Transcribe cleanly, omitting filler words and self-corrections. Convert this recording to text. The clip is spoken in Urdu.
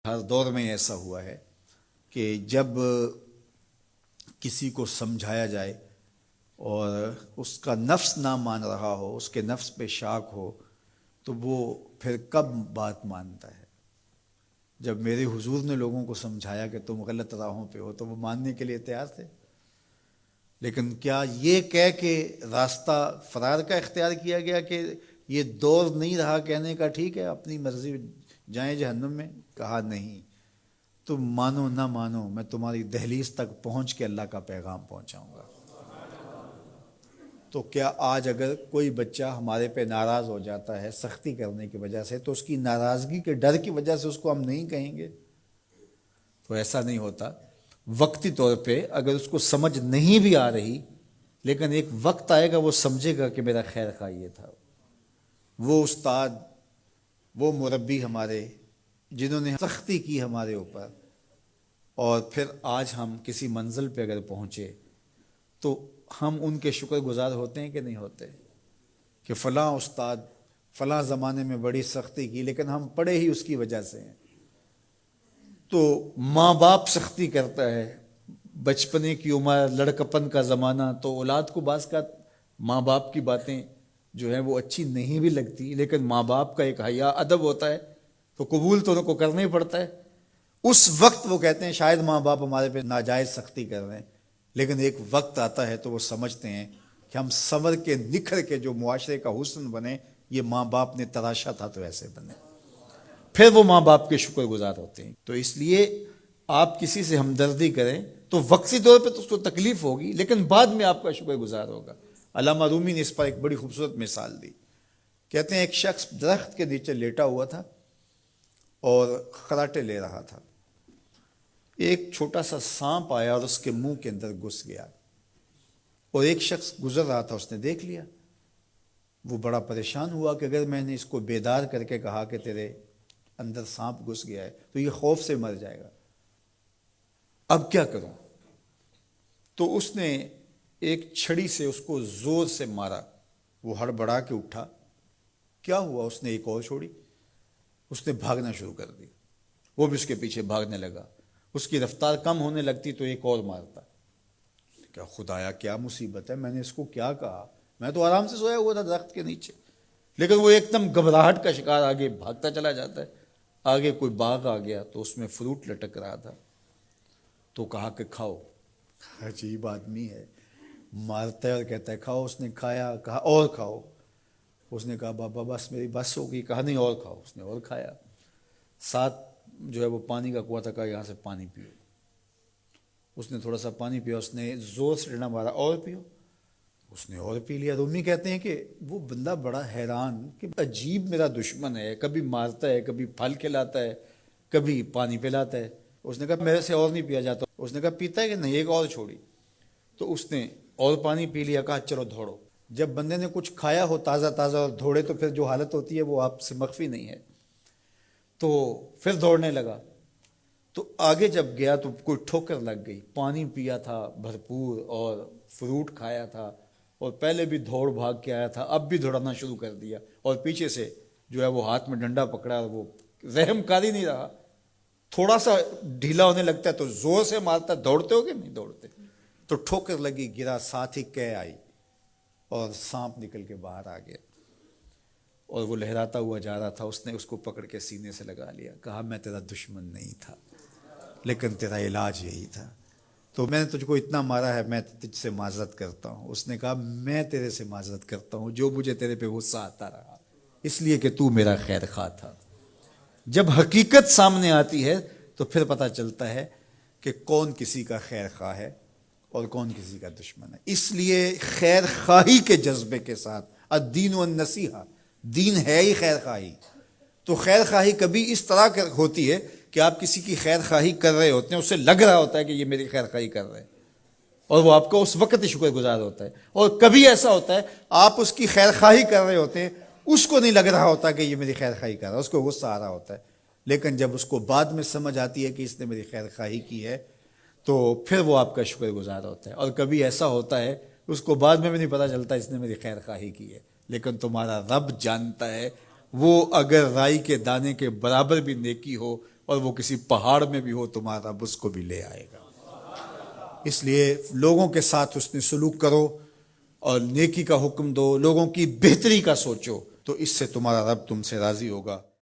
ہر دور میں ایسا ہوا ہے کہ جب کسی کو سمجھایا جائے اور اس کا نفس نہ مان رہا ہو، اس کے نفس پہ شاک ہو، تو وہ پھر کب بات مانتا ہے؟ جب میرے حضور نے لوگوں کو سمجھایا کہ تم غلط راہوں پہ ہو تو وہ ماننے کے لیے تیار تھے، لیکن کیا یہ کہہ کے راستہ فرار کا اختیار کیا گیا کہ یہ دور نہیں رہا کہنے کا ٹھیک ہے اپنی مرضی جائیں جہنم میں؟ کہا نہیں، تم مانو نہ مانو میں تمہاری دہلیز تک پہنچ کے اللہ کا پیغام پہنچاؤں گا۔ تو کیا آج اگر کوئی بچہ ہمارے پہ ناراض ہو جاتا ہے سختی کرنے کی وجہ سے، تو اس کی ناراضگی کے ڈر کی وجہ سے اس کو ہم نہیں کہیں گے؟ تو ایسا نہیں ہوتا۔ وقتی طور پہ اگر اس کو سمجھ نہیں بھی آ رہی، لیکن ایک وقت آئے گا وہ سمجھے گا کہ میرا خیر خواہ یہ تھا۔ وہ استاد، وہ مربی ہمارے جنہوں نے سختی کی ہمارے اوپر، اور پھر آج ہم کسی منزل پہ اگر پہنچے تو ہم ان کے شکر گزار ہوتے ہیں کہ نہیں ہوتے؟ کہ فلاں استاد فلاں زمانے میں بڑی سختی کی، لیکن ہم پڑھے ہی اس کی وجہ سے ہیں۔ تو ماں باپ سختی کرتا ہے، بچپنے کی عمر، لڑکپن کا زمانہ، تو اولاد کو بعض کا ماں باپ کی باتیں جو ہیں وہ اچھی نہیں بھی لگتی، لیکن ماں باپ کا ایک حیا ادب ہوتا ہے تو قبول تو ان کو کرنا ہی پڑتا ہے۔ اس وقت وہ کہتے ہیں شاید ماں باپ ہمارے پہ ناجائز سختی کر رہے ہیں، لیکن ایک وقت آتا ہے تو وہ سمجھتے ہیں کہ ہم سنور کے نکھر کے جو معاشرے کا حسن بنے، یہ ماں باپ نے تراشا تھا تو ایسے بنے، پھر وہ ماں باپ کے شکر گزار ہوتے ہیں۔ تو اس لیے آپ کسی سے ہمدردی کریں تو وقتی طور پہ تو اس کو تکلیف ہوگی، لیکن بعد میں آپ کا شکر گزار ہوگا۔ علامہ رومی نے اس پر ایک بڑی خوبصورت مثال دی۔ کہتے ہیں ایک شخص درخت کے نیچے لیٹا ہوا تھا اور خراٹے لے رہا تھا۔ ایک چھوٹا سا سانپ آیا اور اس کے منہ کے اندر گھس گیا، اور ایک شخص گزر رہا تھا، اس نے دیکھ لیا۔ وہ بڑا پریشان ہوا کہ اگر میں نے اس کو بیدار کر کے کہا کہ تیرے اندر سانپ گھس گیا ہے تو یہ خوف سے مر جائے گا، اب کیا کروں؟ تو اس نے ایک چھڑی سے اس کو زور سے مارا، وہ ہڑبڑا کے اٹھا۔ کیا ہوا؟ اس نے ایک اور چھوڑی، اس نے بھاگنا شروع کر دی، وہ بھی اس کے پیچھے بھاگنے لگا۔ اس کی رفتار کم ہونے لگتی تو ایک اور مارتا۔ کیا خدایا کیا مصیبت ہے، میں نے اس کو کیا کہا؟ میں تو آرام سے سویا ہوا تھا درخت کے نیچے، لیکن وہ ایک دم گھبراہٹ کا شکار آگے بھاگتا چلا جاتا ہے۔ آگے کوئی باغ آ گیا تو اس میں فروٹ لٹک رہا تھا، تو کہا کہ کھاؤ۔ عجیب آدمی ہے، مارتا ہے اور کہتا ہے کھاؤ۔ اس نے کھایا، کہا اور کھاؤ۔ اس نے کہا بابا بس میری بس ہو گئی، کہا نہیں اور کھاؤ۔ اس نے اور کھایا۔ ساتھ جو ہے وہ پانی کا کنواں تھا، کہا یہاں سے پانی پیو۔ اس نے تھوڑا سا پانی پیا، اس نے زور سے ڈنڈا مارا، اور پیو۔ اس نے اور پی لیا۔ رومی کہتے ہیں کہ وہ بندہ بڑا حیران کہ عجیب میرا دشمن ہے، کبھی مارتا ہے، کبھی پھل کھلاتا ہے، کبھی پانی پلاتا ہے۔ اس نے کہا میرے سے اور نہیں پیا جاتا۔ اس نے کہا پیتا ہے کہ نہیں، ایک اور چھوڑی۔ تو اس نے اور پانی پی لیا، کہا چلو دوڑو۔ جب بندے نے کچھ کھایا ہو تازہ تازہ اور دوڑے تو پھر جو حالت ہوتی ہے وہ آپ سے مخفی نہیں ہے۔ تو پھر دوڑنے لگا، تو آگے جب گیا تو کوئی ٹھوکر لگ گئی۔ پانی پیا تھا بھرپور اور فروٹ کھایا تھا، اور پہلے بھی دوڑ بھاگ کے آیا تھا، اب بھی دوڑنا شروع کر دیا، اور پیچھے سے جو ہے وہ ہاتھ میں ڈنڈا پکڑا، اور وہ رحم کاری نہیں رہا۔ تھوڑا سا ڈھیلا ہونے لگتا ہے تو زور سے مارتا ہے۔ دوڑتے ہو کہ نہیں دوڑتے؟ تو ٹھوکر لگی، گرا، ساتھ ہی کہہ آئی اور سانپ نکل کے باہر آ گیا، اور وہ لہراتا ہوا جا رہا تھا۔ اس نے اس کو پکڑ کے سینے سے لگا لیا، کہا میں تیرا دشمن نہیں تھا، لیکن تیرا علاج یہی تھا، تو میں نے تجھ کو اتنا مارا ہے، میں تجھ سے معذرت کرتا ہوں۔ اس نے کہا میں تیرے سے معذرت کرتا ہوں جو مجھے تیرے پہ غصہ آتا رہا، اس لیے کہ تو میرا خیر خواہ تھا۔ جب حقیقت سامنے آتی ہے تو پھر پتہ چلتا ہے کہ کون کسی کا خیر خواہ ہے اور کون کسی کا دشمن ہے۔ اس لیے خیر خواہی کے جذبے کے ساتھ، الدین والنصیحہ، دین ہے ہی خیر خواہی۔ تو خیر خواہی کبھی اس طرح ہوتی ہے کہ آپ کسی کی خیر خواہی کر رہے ہوتے ہیں، اسے لگ رہا ہوتا ہے کہ یہ میری خیر خواہی کر رہے ہیں، اور وہ آپ کو اس وقت ہی شکر گزار ہوتا ہے۔ اور کبھی ایسا ہوتا ہے آپ اس کی خیر خواہی کر رہے ہوتے ہیں، اس کو نہیں لگ رہا ہوتا کہ یہ میری خیر خواہی کر رہا ہے، اس کو غصہ آ رہا ہوتا ہے، لیکن جب اس کو بعد میں سمجھ آتی ہے کہ اس نے میری خیر خواہی کی ہے تو پھر وہ آپ کا شکر گزار ہوتا ہے۔ اور کبھی ایسا ہوتا ہے اس کو بعد میں بھی نہیں پتہ چلتا اس نے میری خیر خواہی کی ہے، لیکن تمہارا رب جانتا ہے، وہ اگر رائی کے دانے کے برابر بھی نیکی ہو اور وہ کسی پہاڑ میں بھی ہو تمہارا رب اس کو بھی لے آئے گا۔ اس لیے لوگوں کے ساتھ حسن سلوک کرو اور نیکی کا حکم دو، لوگوں کی بہتری کا سوچو، تو اس سے تمہارا رب تم سے راضی ہوگا۔